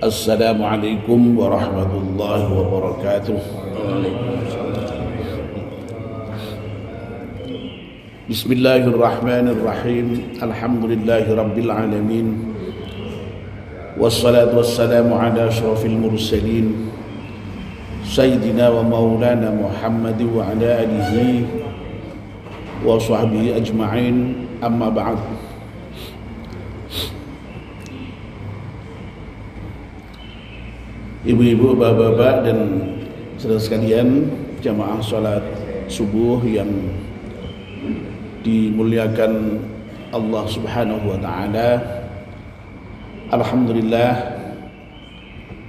Assalamualaikum warahmatullahi wabarakatuh. Bismillahirrahmanirrahim. Alhamdulillahi rabbil alamin. Wassalatu wassalamu ala asyrafil mursalin Sayyidina wa maulana Muhammad wa ala alihi wa sahbihi ajma'in. Amma ba'd. Ibu-ibu, bapak-bapak dan saudara sekalian, jamaah salat subuh yang dimuliakan Allah Subhanahu wa taala. Alhamdulillah,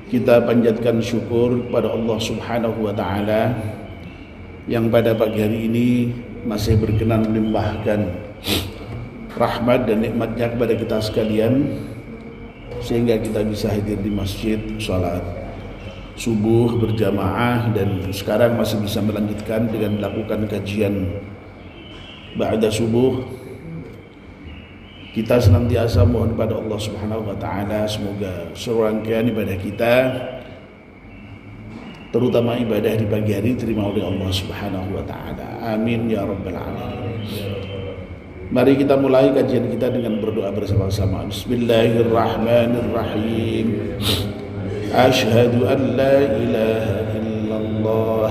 kita panjatkan syukur kepada Allah Subhanahu wa taala yang pada pagi hari ini masih berkenan melimpahkan rahmat dan nikmatnya kepada kita sekalian, sehingga kita bisa hadir di masjid salat subuh berjamaah, dan sekarang masih bisa melanjutkan dengan melakukan kajian ba'da subuh. Kita senantiasa mohon kepada Allah Subhanahu wa taala semoga seluruh rangkaian ibadah kita, terutama ibadah di pagi hari, terima oleh Allah Subhanahu wa taala. Amin ya rabbal alamin. Mari kita mulai kajian kita dengan berdoa bersama-sama. Bismillahirrahmanirrahim. Asyhadu an la ilaha illallah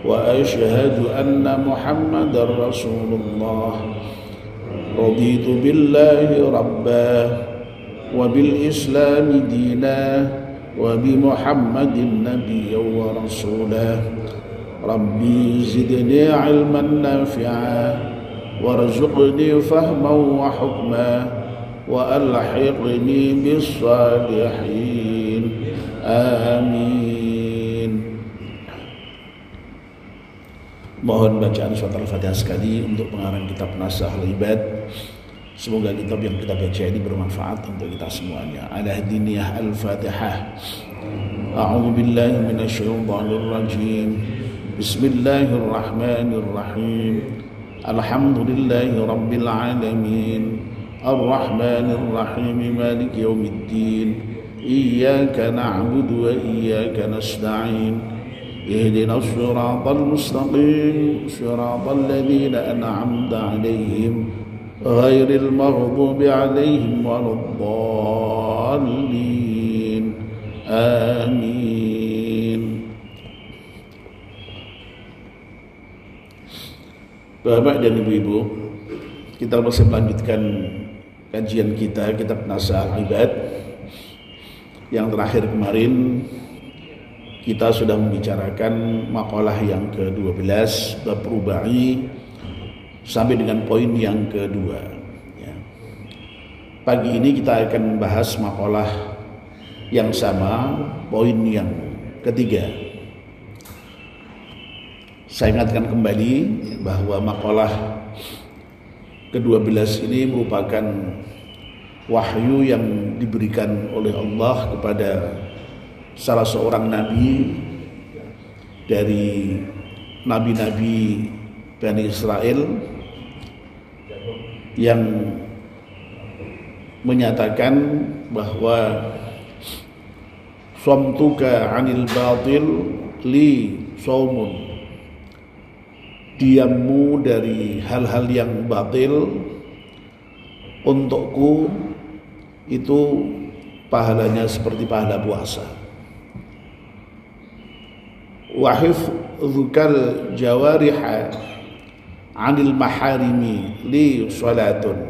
wa asyhadu anna Muhammadar Rasulullah. Raditu billahi rabba wa bil islami dina wa bi Muhammadin nabiyya wa rasulah. Rabbi zidni ilman nafi'a warzuqni fahman wa hukma wa alhiqni bis salihin. Amin. Mohon bacaan surat Al-Fatihah sekali untuk pengarang kitab Nasahul Ibad. Semoga kitab yang kita baca ini bermanfaat untuk kita semuanya. Ala diniyah Al-Fatihah. A'udzu billahi minasyaitonir rajim. Bismillahirrahmanirrahim. Alhamdulillahi rabbil alamin. Ar-Rahmanir Rahim. Maliki yaumiddin. Iyyaka na'budu wa iyyaka nasta'in. Ihdinas siratal mustaqim. Siratal ladzina an'amta 'alaihim ghairil maghdubi 'alaihim waladdallin. Amin. Bapak dan ibu-ibu, kita masih melanjutkan kajian kita kitab Nasahul Ibad. Yang terakhir kemarin kita sudah membicarakan makalah yang ke-12 bab rubai sampai dengan poin yang kedua ya. Pagi ini kita akan membahas makalah yang sama, poin yang ketiga. Saya ingatkan kembali bahwa makalah ke-12 ini merupakan wahyu yang diberikan oleh Allah kepada salah seorang nabi dari nabi-nabi Bani Israel yang menyatakan bahwa somtuka anil batil li saumun, diammu dari hal-hal yang batil untukku itu pahalanya seperti pahala puasa. Wa hifdzukal jawariha 'anil maharimi li salatun,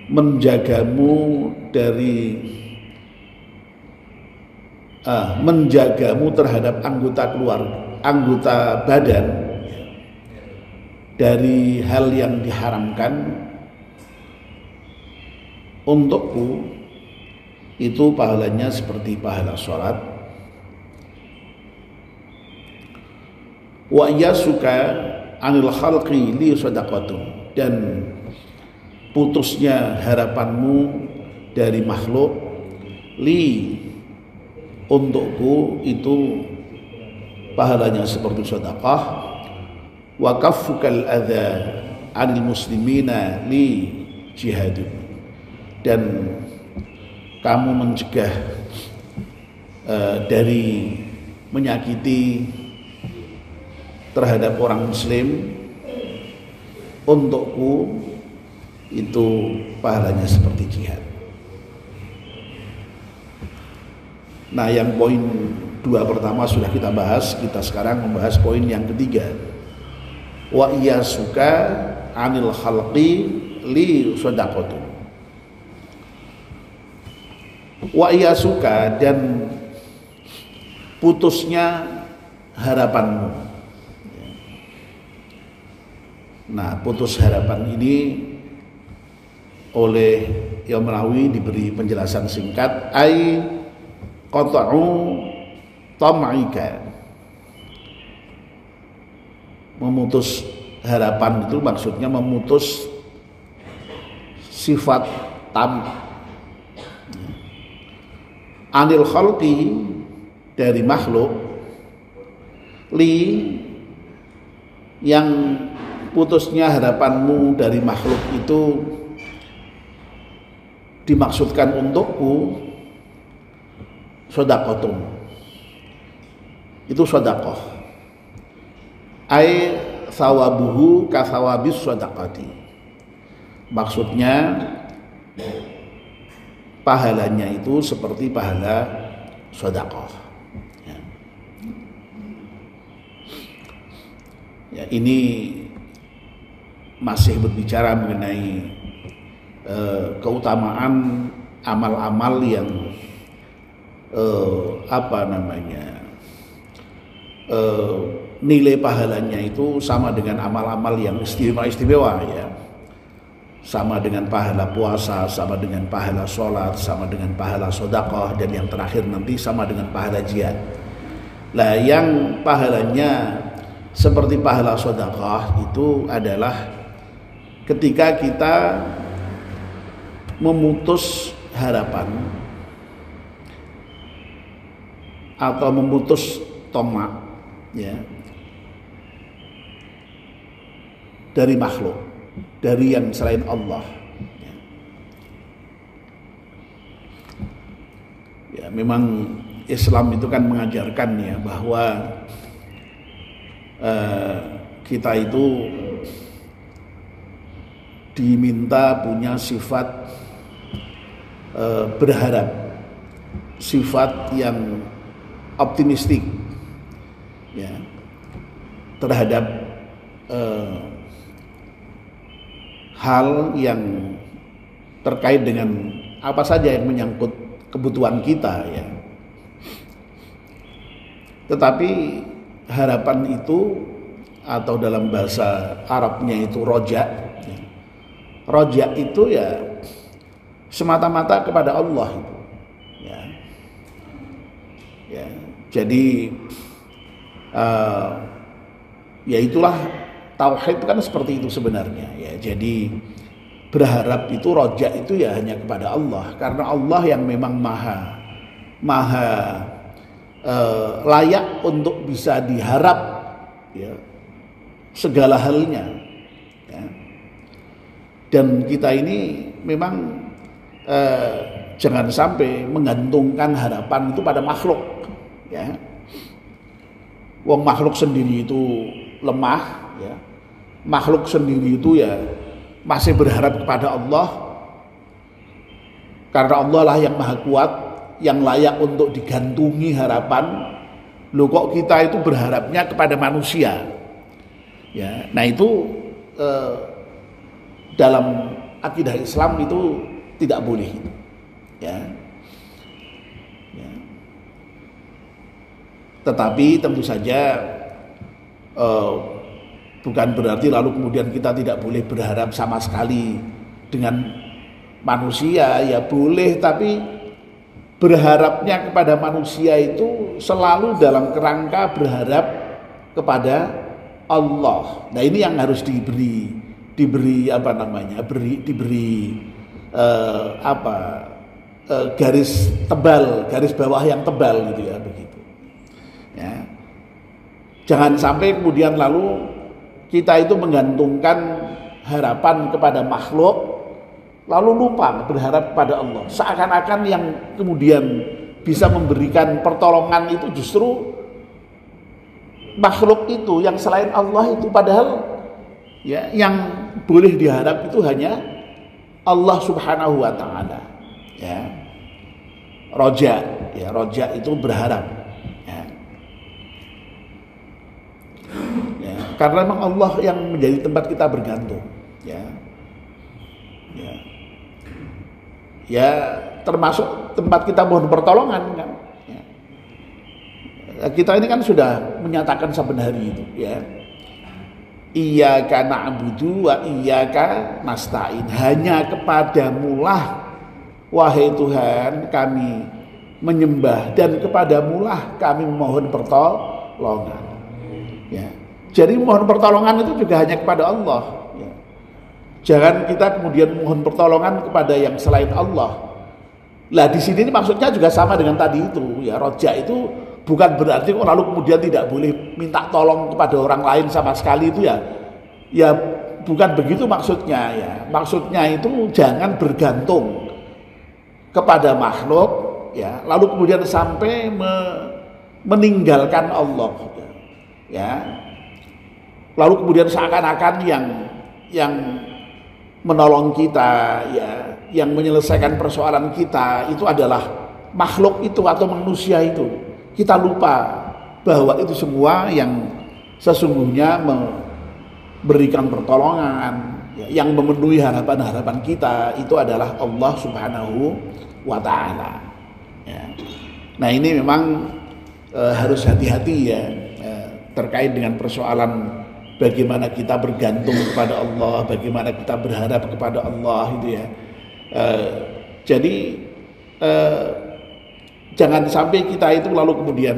menjagamu terhadap anggota badan dari hal yang diharamkan untukku itu pahalanya seperti pahala sholat. Wa yasuka anil khalqi li sadaqatun, dan putusnya harapanmu dari makhluk li untukku itu pahalanya seperti sedekah. Wa kaffukal adza 'anil muslimina li jihadun, dan kamu mencegah dari menyakiti terhadap orang muslim, untukku itu pahalanya seperti jihad. Nah, yang poin 2 pertama sudah kita bahas. Kita sekarang membahas poin yang ketiga. Wa iyasuka anil khalqi li shadaqatu. Wa iyasuka, dan putusnya harapanmu. Nah, putus harapan ini oleh Imam Nawawi diberi penjelasan singkat, ai qata'u tam'ika. Memutus harapan itu maksudnya memutus sifat anil khalqi, dari makhluk, li, yang putusnya harapanmu dari makhluk itu dimaksudkan untukku, shadaqatun, itu shadaqah, ai thawabuhu ka thawabis shadaqati. Maksudnya pahalanya itu seperti pahala shadaqah. Ya, ini masih berbicara mengenai keutamaan amal-amal yang nilai pahalanya itu sama dengan amal-amal yang istimewa ya, sama dengan pahala puasa, sama dengan pahala sholat, sama dengan pahala sedekah, dan yang terakhir nanti sama dengan pahala jihad. Lah, yang pahalanya seperti pahala sedekah itu adalah ketika kita memutus harapan atau memutus tomak ya dari makhluk, dari yang selain Allah. Ya, memang Islam itu kan mengajarkan ya bahwa kita itu diminta punya sifat berharap, sifat yang optimistik ya terhadap hal yang terkait dengan apa saja yang menyangkut kebutuhan kita ya. Tetapi harapan itu, atau dalam bahasa Arabnya itu roja ya. Roja itu ya semata-mata kepada Allah itu ya. Ya, jadi ya itulah tauhid kan seperti itu sebenarnya ya. Jadi berharap itu, roja itu ya hanya kepada Allah, karena Allah yang memang maha layak untuk bisa diharap ya, segala halnya ya. Dan kita ini memang jangan sampai menggantungkan harapan itu pada makhluk ya. Wong makhluk sendiri itu lemah ya. Makhluk sendiri itu ya masih berharap kepada Allah, karena Allah lah yang maha kuat, yang layak untuk digantungi harapan. Loh, kok kita itu berharapnya kepada manusia ya. Nah, itu dalam akidah Islam itu tidak boleh ya. Ya. Tetapi tentu saja bukan berarti lalu kemudian kita tidak boleh berharap sama sekali dengan manusia. Ya boleh, tapi berharapnya kepada manusia itu selalu dalam kerangka berharap kepada Allah. Nah, ini yang harus diberi garis tebal, garis bawah yang tebal gitu ya, begitu ya. Jangan sampai kemudian lalu kita itu menggantungkan harapan kepada makhluk lalu lupa berharap kepada Allah. Seakan-akan yang kemudian bisa memberikan pertolongan itu justru makhluk itu yang selain Allah itu, padahal ya yang boleh diharap itu hanya Allah Subhanahu wa taala. Ya. Roja itu berharap. Ya. Ya, karena memang Allah yang menjadi tempat kita bergantung. Ya. Ya. Ya, termasuk tempat kita mohon pertolongan kan. Ya. Kita ini kan sudah menyatakan saben hari itu, ya. Iyyaka na'budu wa iyyaka nasta'in. Hanya kepadamulah wahai Tuhan kami menyembah dan kepadamulah kami memohon pertolongan. Ya. Jadi mohon pertolongan itu juga hanya kepada Allah. Ya. Jangan kita kemudian mohon pertolongan kepada yang selain Allah. Lah di sini maksudnya juga sama dengan tadi itu. Ya, roja itu bukan berarti lalu kemudian tidak boleh minta tolong kepada orang lain sama sekali itu ya. Ya bukan begitu maksudnya ya. Maksudnya itu jangan bergantung kepada makhluk ya, lalu kemudian sampai meninggalkan Allah ya. Lalu kemudian seakan-akan yang menolong kita ya, yang menyelesaikan persoalan kita itu adalah makhluk itu atau manusia itu. Kita lupa bahwa itu semua yang sesungguhnya memberikan pertolongan, yang memenuhi harapan-harapan kita itu adalah Allah Subhanahu wa ta'ala. Ya. Nah ini memang harus hati-hati ya, terkait dengan persoalan bagaimana kita bergantung kepada Allah, bagaimana kita berharap kepada Allah itu ya. Jadi jangan sampai kita itu lalu kemudian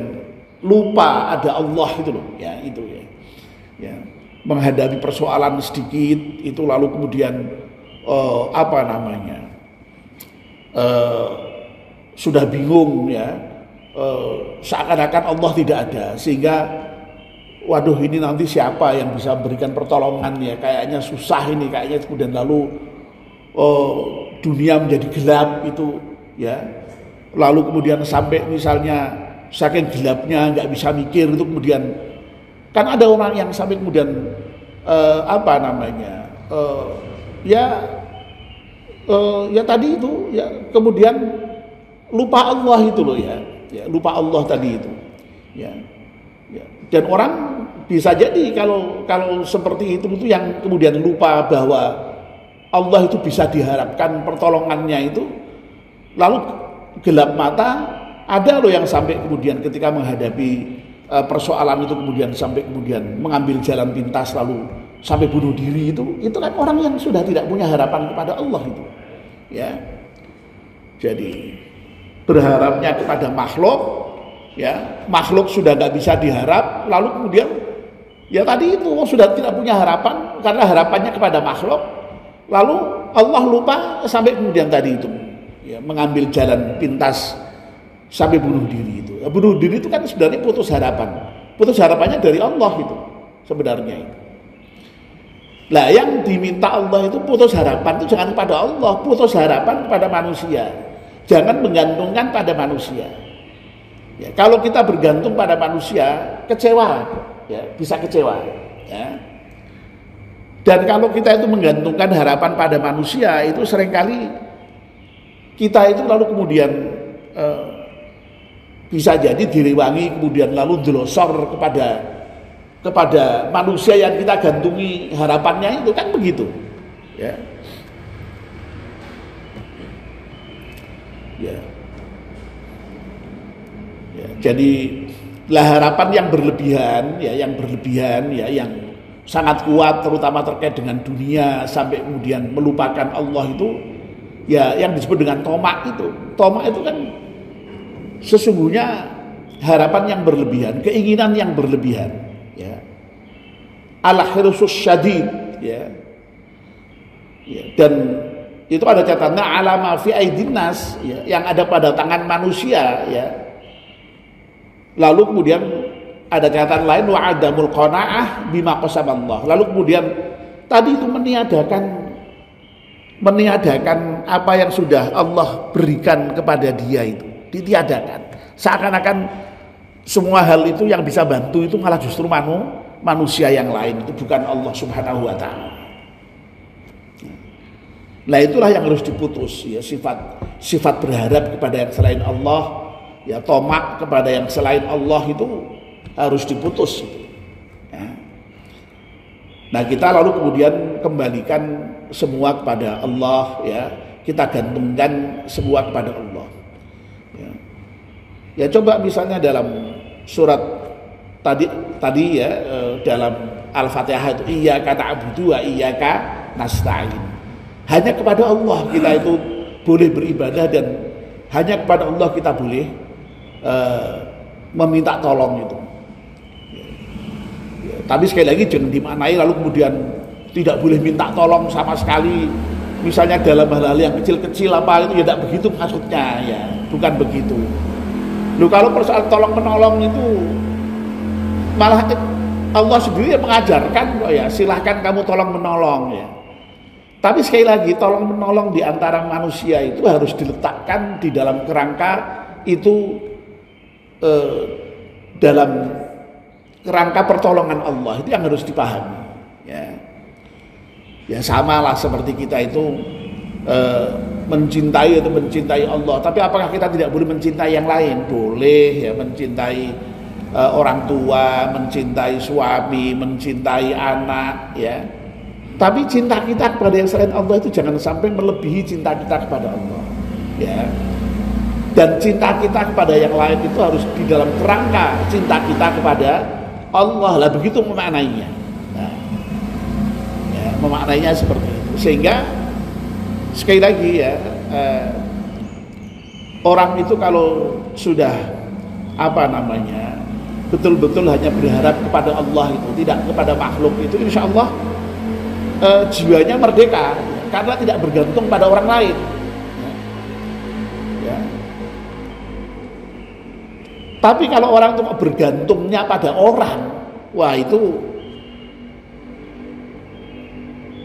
lupa ada Allah itu loh ya, itu ya. Ya. Menghadapi persoalan sedikit itu lalu kemudian sudah bingung ya, seakan-akan Allah tidak ada, sehingga waduh ini nanti siapa yang bisa berikan pertolongan ya, kayaknya susah ini, kayaknya kemudian lalu dunia menjadi gelap itu ya, lalu kemudian sampai misalnya saking gelapnya nggak bisa mikir itu, kemudian kan ada orang yang sampai kemudian ya tadi itu ya, kemudian lupa Allah itu loh ya, lupa Allah tadi itu ya. Dan orang bisa jadi kalau seperti itu yang kemudian lupa bahwa Allah itu bisa diharapkan pertolongannya itu, lalu gelap mata. Ada loh yang sampai kemudian ketika menghadapi persoalan itu kemudian sampai kemudian mengambil jalan pintas lalu sampai bunuh diri, itu kan orang yang sudah tidak punya harapan kepada Allah itu ya. Jadi berharapnya kepada makhluk ya, makhluk sudah nggak bisa diharap, lalu kemudian ya tadi itu sudah tidak punya harapan karena harapannya kepada makhluk, lalu Allah lupa sampai kemudian tadi itu ya, mengambil jalan pintas sampai bunuh diri itu. Bunuh diri itu kan sebenarnya putus harapan. Putus harapannya dari Allah itu sebenarnya itu. Lah yang diminta Allah itu putus harapan itu jangan kepada Allah, putus harapan kepada manusia. Jangan menggantungkan pada manusia. Ya, kalau kita bergantung pada manusia, kecewa, ya, bisa kecewa. Ya. Dan kalau kita itu menggantungkan harapan pada manusia, itu seringkali kita itu lalu kemudian bisa jadi direwangi, kemudian lalu delosor kepada manusia yang kita gantungi harapannya itu, kan begitu ya. Ya. Ya, jadi harapan yang berlebihan ya, yang sangat kuat terutama terkait dengan dunia sampai kemudian melupakan Allah itu ya, yang disebut dengan tomak itu. Tomak itu kan sesungguhnya harapan yang berlebihan, keinginan yang berlebihan ya. Al-hirsus syadid ya. Ya, dan itu ada catatannya alama fi aidin nas ya, yang ada pada tangan manusia ya. Lalu kemudian ada catatan lain wa adamul qanaah bima qasaballah. Lalu kemudian tadi itu meniadakan meniadakan apa yang sudah Allah berikan kepada dia itu, ditiadakan. Seakan-akan semua hal itu yang bisa bantu itu malah justru manusia yang lain, itu bukan Allah Subhanahu wa taala. Nah, itulah yang harus diputus ya, sifat berharap kepada yang selain Allah, ya tomak kepada yang selain Allah itu harus diputus ya. Nah, kita lalu kemudian kembalikan semua kepada Allah ya, kita gantungkan semua kepada Allah ya. Ya coba misalnya dalam surat tadi ya, dalam Al-Fatihah itu iyyaka na'budu wa iyyaka nasta'in. Hanya kepada Allah kita itu boleh beribadah dan hanya kepada Allah kita boleh meminta tolong itu. Ya, tapi sekali lagi jangan dimaknai lalu kemudian tidak boleh minta tolong sama sekali. Misalnya dalam hal-hal yang kecil-kecil apa itu ya tidak begitu maksudnya ya, bukan begitu. Loh, kalau persoalan tolong menolong itu malah Allah sendiri yang mengajarkan kok ya, silahkan kamu tolong menolong ya. Tapi sekali lagi tolong menolong di antara manusia itu harus diletakkan di dalam kerangka itu dalam kerangka pertolongan Allah, itu yang harus dipahami ya. Ya samalah seperti kita itu mencintai atau mencintai Allah, tapi apakah kita tidak boleh mencintai yang lain? Boleh ya, mencintai orang tua, mencintai suami, mencintai anak ya. Tapi cinta kita kepada yang selain Allah itu jangan sampai melebihi cinta kita kepada Allah ya. Dan cinta kita kepada yang lain itu harus di dalam kerangka cinta kita kepada Allah lah, begitu memaknainya. Nah, ya, memaknainya seperti itu. Sehingga sekali lagi ya, orang itu kalau sudah betul-betul hanya berharap kepada Allah itu, tidak kepada makhluk itu, insya Allah jiwanya merdeka karena tidak bergantung pada orang lain ya. Tapi kalau orang itu bergantungnya pada orang, wah itu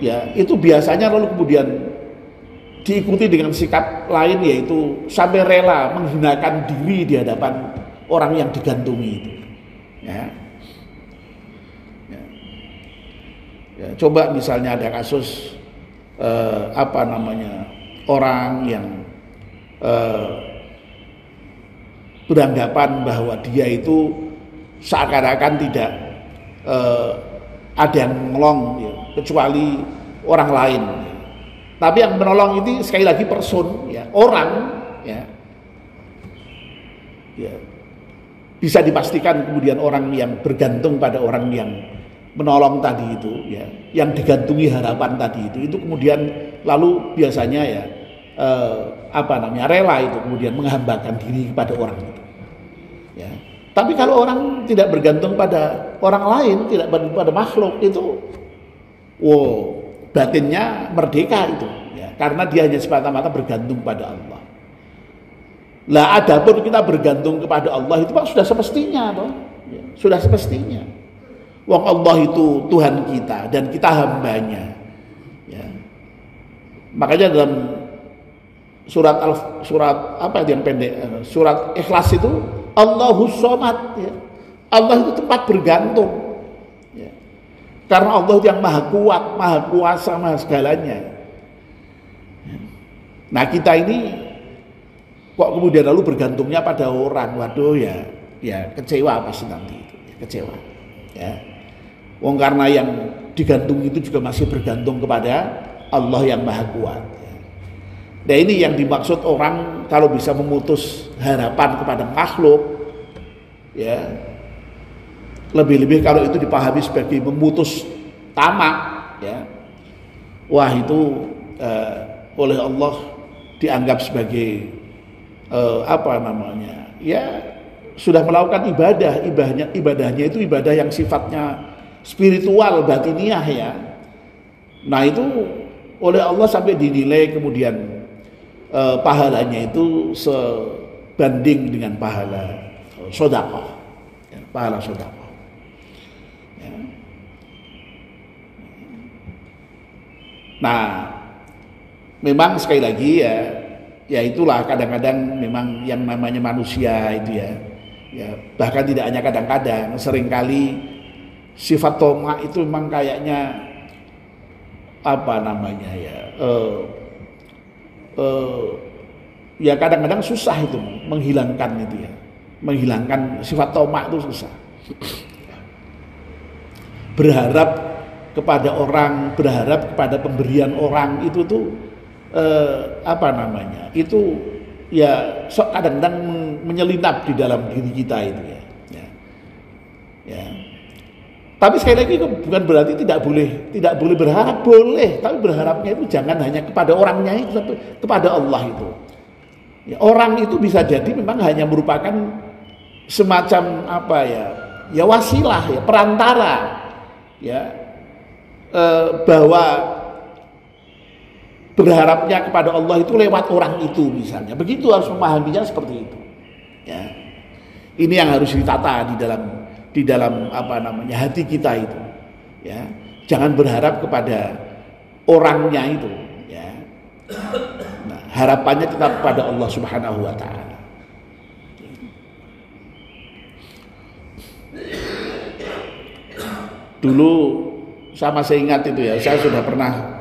ya, itu biasanya lalu kemudian diikuti dengan sikap lain, yaitu sampai rela menghinakan diri di hadapan orang yang digantungi itu ya. Ya, coba misalnya ada kasus orang yang beranggapan bahwa dia itu seakan-akan tidak ada yang menolong ya, kecuali orang lain ya. Tapi yang menolong itu sekali lagi person ya, orang ya. Ya bisa dipastikan kemudian orang yang bergantung pada orang yang menolong tadi itu ya, yang digantungi harapan tadi itu kemudian lalu biasanya ya rela itu kemudian menghambakan diri kepada orang itu ya. Tapi kalau orang tidak bergantung pada orang lain, tidak bergantung pada makhluk itu, batinnya merdeka itu ya, karena dia hanya semata-mata bergantung pada Allah. Lah adapun kita bergantung kepada Allah itu Pak sudah semestinya toh ya, sudah semestinya. Wong Allah itu Tuhan kita dan kita hambanya ya. Makanya dalam surat yang pendek, surat Ikhlas itu Allahus Somad ya. Allah itu tempat bergantung ya. Karena Allah itu yang maha kuat, maha kuasa, maha segalanya ya. Nah kita ini kok kemudian lalu bergantungnya pada orang, waduh ya kecewa pasti nanti itu ya, kecewa ya. Wong karena yang digantung itu juga masih bergantung kepada Allah yang maha kuat ya. Nah ini yang dimaksud orang kalau bisa memutus harapan kepada makhluk ya, lebih-lebih kalau itu dipahami sebagai memutus tamak ya, wah itu oleh Allah dianggap sebagai ya sudah melakukan ibadahnya itu ibadah yang sifatnya spiritual, batiniah ya. Nah itu oleh Allah sampai dinilai kemudian pahalanya itu sebanding dengan pahala sedekah ya, pahala sedekah ya. Nah memang sekali lagi ya itulah kadang-kadang memang yang namanya manusia itu ya bahkan tidak hanya kadang-kadang, seringkali sifat tamak itu memang kayaknya apa namanya ya kadang-kadang susah itu menghilangkan itu ya, menghilangkan sifat tamak itu susah. Berharap kepada orang, berharap kepada pemberian orang itu tuh apa namanya, itu ya kadang-kadang menyelinap di dalam diri kita itu ya. Tapi sekali lagi bukan berarti tidak boleh berharap, boleh, tapi berharapnya itu jangan hanya kepada orangnya itu, tapi kepada Allah itu. Ya, orang itu bisa jadi memang hanya merupakan semacam apa ya wasilah, ya perantara, ya bahwa berharapnya kepada Allah itu lewat orang itu misalnya. Begitu harus memahaminya seperti itu. Ya. Ini yang harus ditata di dalam apa namanya hati kita itu. Ya. Jangan berharap kepada orangnya itu. Ya. Nah, harapannya tetap kepada Allah Subhanahu Wa Taala. Dulu sama saya ingat itu ya, saya sudah pernah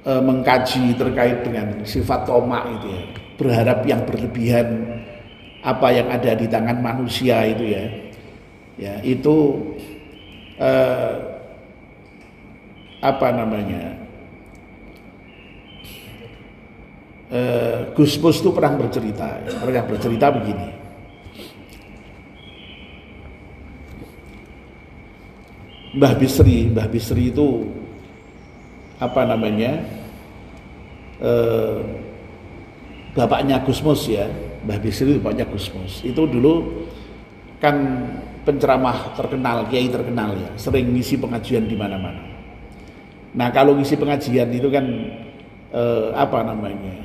mengkaji terkait dengan sifat tamak itu ya, berharap yang berlebihan apa yang ada di tangan manusia itu ya itu apa namanya Gus Mus itu pernah bercerita begini. Mbah Bisri itu apa namanya bapaknya Gus Mus ya, Mbah Bisri itu bapaknya Gus Mus. Itu dulu kan penceramah terkenal, kiai terkenal ya, sering ngisi pengajian di mana-mana. Nah kalau ngisi pengajian itu kan apa namanya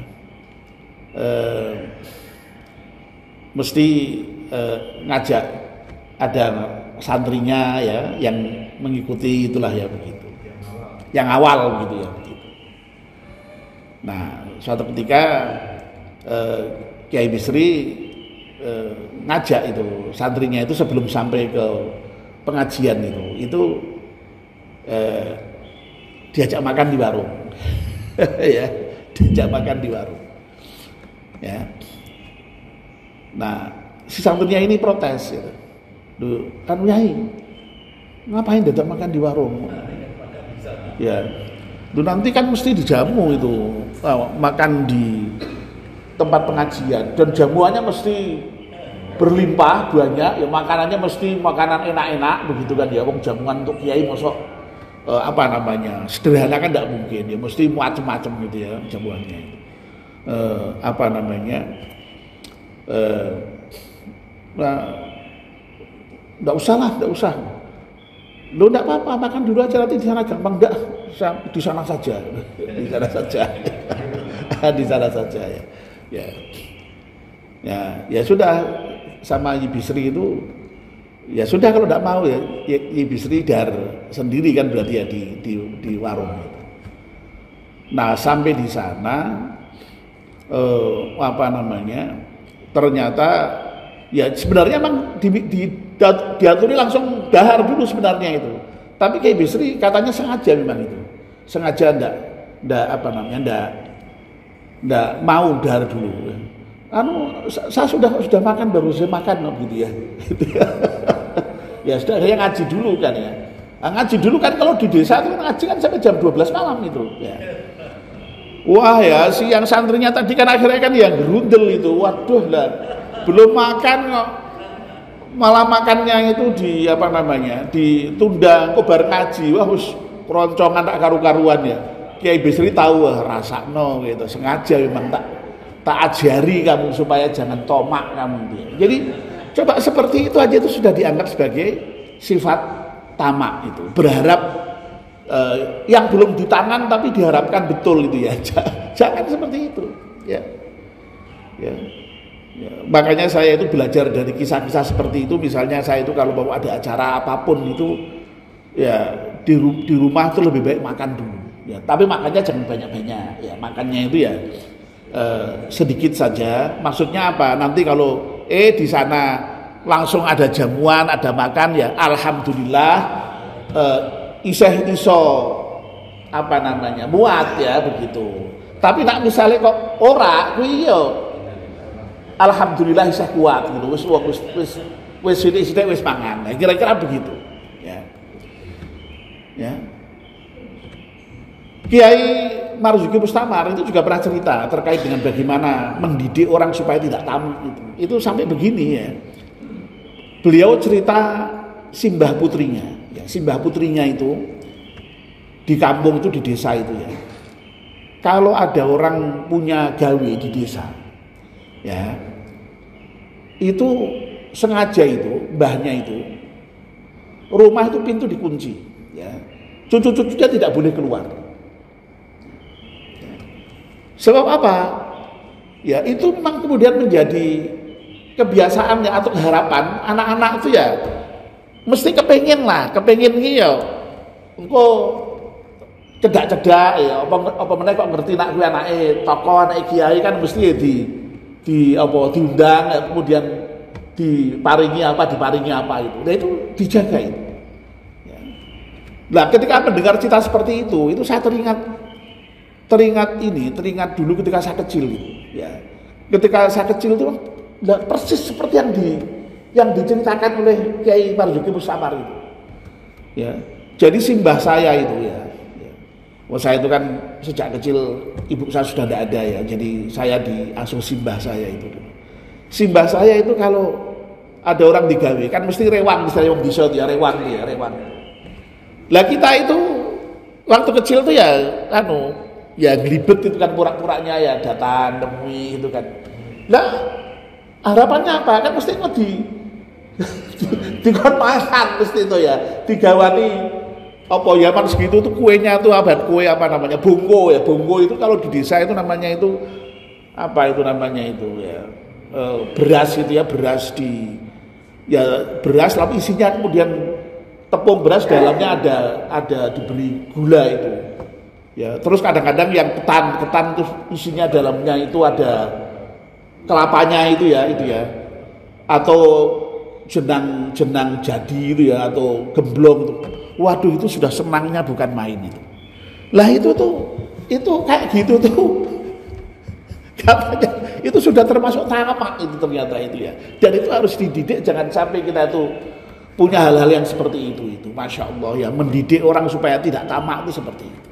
mesti ngajak ada santrinya ya yang mengikuti itulah ya begitu, yang awal begitu ya begitu. Nah suatu ketika Kiai Bisri ngajak itu santrinya itu sebelum sampai ke pengajian itu diajak makan di warung ya, diajak makan di warung ya. Nah si santrinya ini protes gitu. Duh, kan Yai ngapain datang makan di warung? Ya, itu nanti kan mesti dijamu itu, makan di tempat pengajian dan jamuannya mesti berlimpah banyak, ya makanannya mesti makanan enak-enak begitu kan ya. Wong jamuan untuk kiai mosok apa namanya sederhana kan tidak mungkin ya, mesti macam-macam gitu ya jamuannya. Apa namanya? Nggak usah. Lo nggak apa-apa, makan dulu aja nanti di sana gampang. Nggak, di sana saja, di sana saja ya sudah sama Ibu Bisri itu ya sudah kalau nggak mau ya Ibu Bisri dar sendiri kan berarti ya di warung itu. Nah sampai di sana apa namanya ternyata ya sebenarnya emang diaturi langsung dahar dulu sebenarnya itu. Tapi Kiai Bisri katanya sengaja memang itu. Sengaja ndak apa namanya ndak mau dahar dulu. Saya sudah makan baru saya makan gitu ya. Gitu ya. Ya sudah saya ngaji dulu kan ya. Ngaji dulu kan kalau di desa itu ngaji kan sampai jam 12 malam itu ya. Wah ya si yang santrinya tadi kan akhirnya kan yang gerundel itu. Waduh lah. Belum makan kok malah makannya itu ditunda kok bar ngaji. Wah wis keroncongan tak karu-karuan ya. Kiai Bisri tahu rasakno gitu, sengaja memang tak ajari kamu supaya jangan tomak kamu dia. Jadi coba seperti itu aja itu sudah dianggap sebagai sifat tamak itu. Berharap yang belum di tangan tapi diharapkan betul itu ya. Jangan seperti itu ya. Ya. Ya, makanya saya itu belajar dari kisah-kisah seperti itu. Misalnya saya itu kalau mau ada acara apapun itu ya di rumah itu lebih baik makan dulu Ya, tapi makannya jangan banyak-banyak. Ya, makannya itu ya sedikit saja. Maksudnya apa? Nanti kalau di sana langsung ada jamuan, ada makan ya, alhamdulillah isih iso apa namanya muat ya begitu. Tapi nak misalnya kok ora kuwi yo alhamdulillah isih kuat gitu. Wis sithik wis mangan. Nah, kira-kira begitu. Ya. Ya. Kiai Marzuki Mustamar itu juga pernah cerita terkait dengan bagaimana mendidik orang supaya tidak tamak itu. Itu sampai begini ya. Beliau cerita simbah putrinya. Ya, simbah putrinya itu di kampung itu, di desa itu ya. Kalau ada orang punya gawe di desa, ya, itu sengaja itu, mbahnya itu, rumah itu pintu dikunci, ya. Cucu-cucunya tidak boleh keluar. Ya. Sebab apa? Ya, itu memang kemudian menjadi kebiasaan ya, atau harapan anak-anak itu ya, mesti kepengen ini ya, engkau cedak-cedak ya, apa meneh kok ngerti nak kuwi anake tokoh, anake kiai kan mesti ya diundang ya, kemudian diparingi apa itu. Nah itu dijaga itu. Ya. Nah, ketika mendengar cerita seperti itu saya teringat dulu ketika saya kecil gitu. Ya. Ketika saya kecil itu persis seperti yang diceritakan oleh Kiai Marzuki Mustamar itu. Ya. Jadi simbah saya itu ya. Saya itu kan sejak kecil ibu saya sudah tidak ada ya, jadi saya diasuh simbah saya itu. Simbah saya itu kalau ada orang digawe kan mesti rewang, misalnya yang bisa dia rewang. Lah kita itu waktu kecil tuh ya ya glibet itu kan pura-puranya ya datang nemui itu kan. Lah harapannya apa? Kan mesti kok dikon makan mesti itu ya, digawani apa ya pas segitu tuh kuenya tuh kue apa namanya bongo itu kalau di desa itu namanya itu apa itu namanya itu ya beras itu ya beras tapi isinya kemudian tepung beras dalamnya ada diberi gula itu ya terus kadang-kadang yang ketan terus isinya dalamnya itu ada kelapanya itu ya atau jenang jadi itu ya atau gemblong itu. Waduh itu sudah senangnya bukan main itu. Lah itu kayak gitu tuh. Katanya itu sudah termasuk tamak itu ternyata itu ya. Dan itu harus dididik, jangan sampai kita itu punya hal-hal yang seperti itu. Masya Allah ya, mendidik orang supaya tidak tamak itu seperti itu.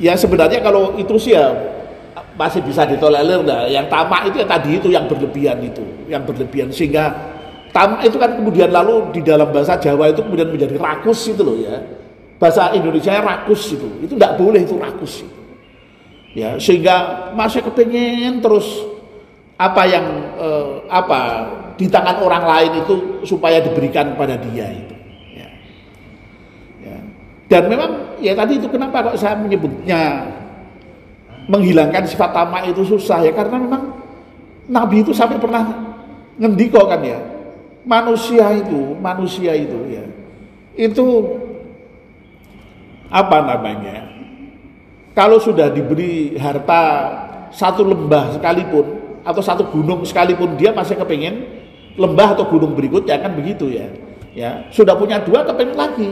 Ya sebenarnya kalau itu sih ya masih bisa ditolerir. Nah, yang tamak itu ya tadi itu yang berlebihan sehingga tamak itu kan kemudian lalu di dalam bahasa Jawa itu kemudian menjadi rakus itu loh ya. Bahasa Indonesia rakus itu tidak boleh itu rakus itu. Ya, sehingga masih kepengen terus apa yang di tangan orang lain itu supaya diberikan pada dia itu. Ya. Dan memang ya tadi itu kenapa kok saya menyebutnya menghilangkan sifat tamak itu susah ya karena memang Nabi itu sampai pernah ngendiko kan ya. Manusia itu ya itu apa namanya kalau sudah diberi harta satu lembah sekalipun atau satu gunung sekalipun dia masih kepengen lembah atau gunung berikutnya kan begitu ya sudah punya 2 kepengen lagi,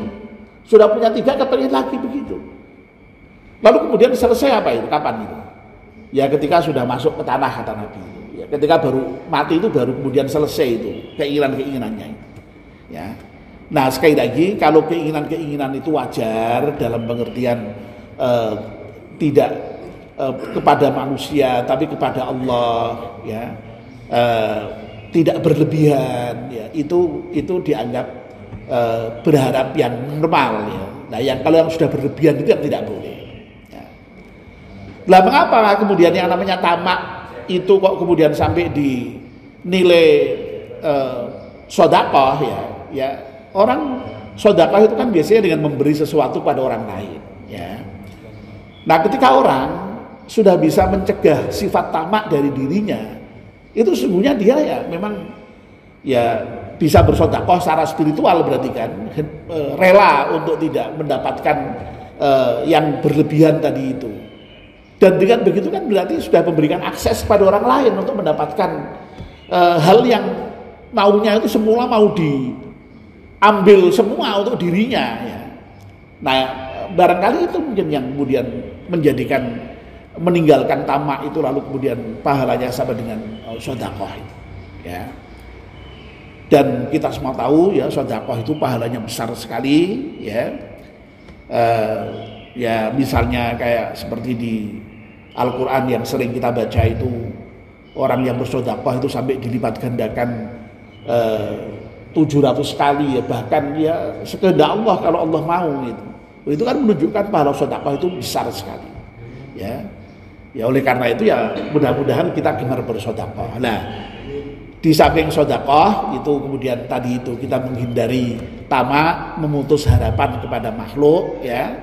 sudah punya 3 kepengen lagi begitu. Lalu kemudian selesai apa itu kapan itu ya ketika sudah masuk ke tanah kata Nabi. Ketika baru mati itu baru kemudian selesai itu keinginannya ya. Nah sekali lagi kalau keinginan itu wajar dalam pengertian tidak kepada manusia tapi kepada Allah ya tidak berlebihan ya itu dianggap berharap yang normal ya. Nah yang kalau yang sudah berlebihan itu yang tidak boleh ya. Lah mengapa kemudian yang namanya tamak itu kok kemudian sampai dinilai sedekah ya orang sedekah itu kan biasanya dengan memberi sesuatu pada orang lain ya. Nah ketika orang sudah bisa mencegah sifat tamak dari dirinya itu sesungguhnya dia ya memang ya bisa bersedekah secara spiritual berarti kan rela untuk tidak mendapatkan yang berlebihan tadi itu. Dan dengan begitu kan berarti sudah memberikan akses pada orang lain untuk mendapatkan hal yang maunya itu semula mau diambil semua untuk dirinya ya. Nah, barangkali itu mungkin yang kemudian meninggalkan tamak itu lalu kemudian pahalanya sama dengan sedekah ya. Dan kita semua tahu ya sedekah itu pahalanya besar sekali ya. Ya misalnya kayak seperti di Al-Quran yang sering kita baca itu orang yang bersedekah itu sampai dilipat gandakan 700 kali ya, bahkan ya sekehendak Allah kalau Allah mau gitu. Itu kan menunjukkan pahala sedekah itu besar sekali ya. Ya oleh karena itu ya mudah-mudahan kita gemar bersedekah. Nah, di samping sedekah itu kemudian tadi itu kita menghindari tamak, memutus harapan kepada makhluk ya.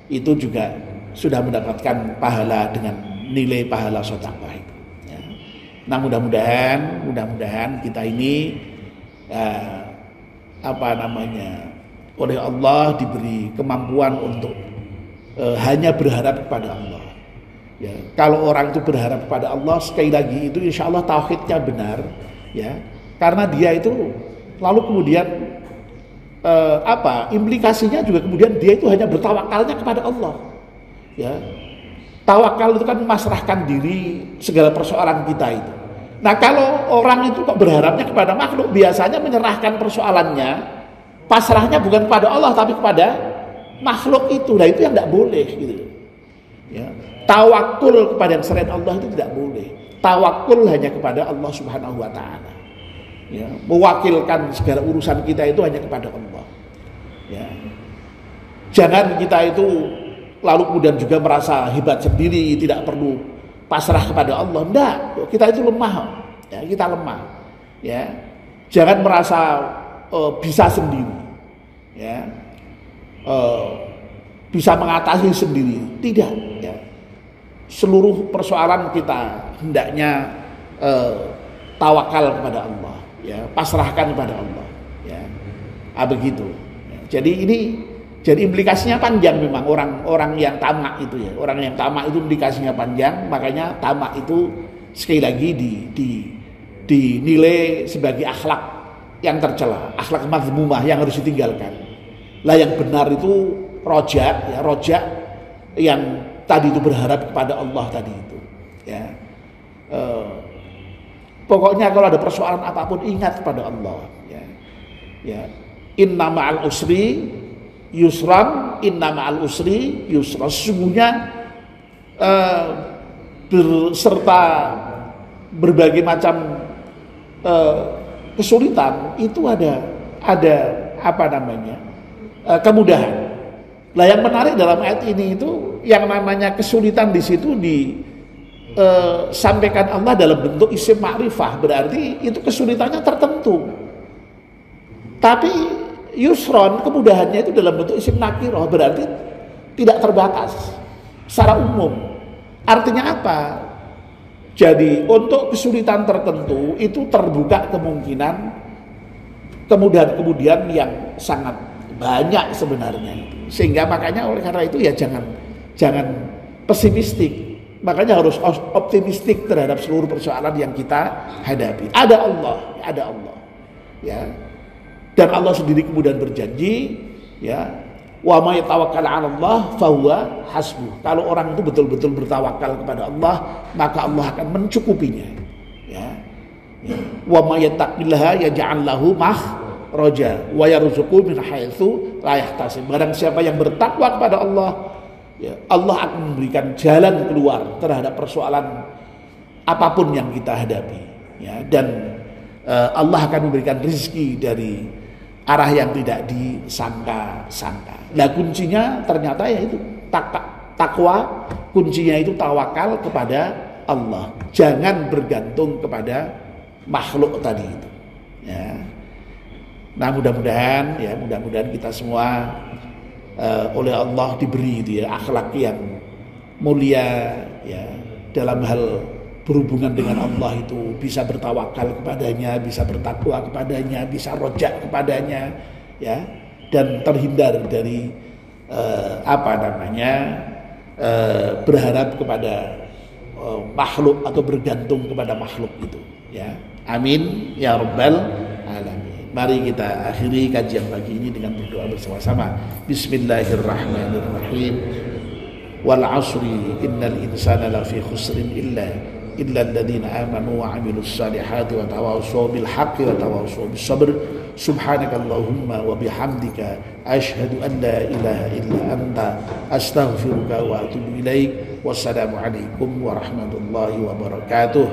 Itu juga sudah mendapatkan pahala dengan nilai pahala sedekah itu ya. Nah, mudah-mudahan kita ini oleh Allah diberi kemampuan untuk hanya berharap kepada Allah. Ya, kalau orang itu berharap kepada Allah sekali lagi itu insya Allah tauhidnya benar ya, karena dia itu lalu kemudian implikasinya juga kemudian dia itu hanya bertawakalnya kepada Allah ya. Tawakal itu kan memasrahkan diri segala persoalan kita itu. Nah, kalau orang itu kok berharapnya kepada makhluk, biasanya menyerahkan persoalannya, pasrahnya bukan kepada Allah tapi kepada makhluk itu. Nah, itu yang tidak boleh gitu ya. Tawakul kepada yang selain Allah itu tidak boleh. Tawakul hanya kepada Allah Subhanahu wa taala. Ya, mewakilkan segala urusan kita itu hanya kepada Allah. Ya. Jangan kita itu lalu kemudian juga merasa hebat sendiri, tidak perlu pasrah kepada Allah. Enggak, kita itu lemah. Ya, kita lemah. Ya. Jangan merasa bisa sendiri. Ya. Bisa mengatasi sendiri. Tidak, ya. Seluruh persoalan kita hendaknya tawakal kepada Allah, ya, pasrahkan kepada Allah, ya, begitu. Ya, jadi implikasinya panjang memang orang yang tamak itu ya, orang yang tamak itu implikasinya panjang, makanya tamak itu sekali lagi dinilai sebagai akhlak yang tercela, akhlak mazmumah yang harus ditinggalkan. Lah yang benar itu roja yang tadi itu berharap kepada Allah tadi itu ya. Pokoknya kalau ada persoalan apapun ingat kepada Allah ya. Ya, inna ma'al usri yusran, inna ma'al usri yusran. Sesungguhnya berserta berbagai macam kesulitan itu ada kemudahan. Nah, yang menarik dalam ayat ini itu yang namanya kesulitan di situ disampaikan Allah dalam bentuk isim ma'rifah, berarti itu kesulitannya tertentu. Tapi yusron, kemudahannya itu dalam bentuk isim nakirah, berarti tidak terbatas secara umum. Artinya apa? Jadi untuk kesulitan tertentu itu terbuka kemungkinan kemudahan-kemudahan yang sangat banyak sebenarnya. Sehingga makanya oleh karena itu ya jangan pesimistik, makanya harus optimistik terhadap seluruh persoalan yang kita hadapi. Ada Allah ya, dan Allah sendiri kemudian berjanji ya, wa may tawakkal 'ala Allah fahuwa hasbuh. Kalau orang itu betul-betul bertawakal kepada Allah, maka Allah akan mencukupinya ya. Wa may yattaqillaha yaj'al lahu roja wa yarzuqhu min haitsu la yahtasib. Barang siapa yang bertakwa kepada Allah, ya, Allah akan memberikan jalan keluar terhadap persoalan apapun yang kita hadapi, ya, dan Allah akan memberikan rezeki dari arah yang tidak disangka-sangka. Nah, kuncinya ternyata ya itu takwa, kuncinya itu tawakal kepada Allah. Jangan bergantung kepada makhluk tadi itu, ya. Nah, mudah-mudahan kita semua oleh Allah diberi akhlak yang mulia ya, dalam hal berhubungan dengan Allah itu bisa bertawakal kepadanya, bisa bertakwa kepadanya, bisa rojak kepadanya, ya, dan terhindar dari berharap kepada makhluk atau bergantung kepada makhluk itu, ya. Amin ya rabbal alamin. Mari kita akhiri kajian pagi ini dengan berdoa bersama-sama. Bismillahirrahmanirrahim. Wal 'ashri innal insana lafi khusrin illa alladziina aamanu wa 'amilus shalihati wa tawassaw bil haqqi wa tawassaw bis sabr. Subhanakallahumma wa bihamdika asyhadu an la ilaha illa anta astaghfiruka wa atubu ilaik. Wassalamu alaikum warahmatullahi wabarakatuh.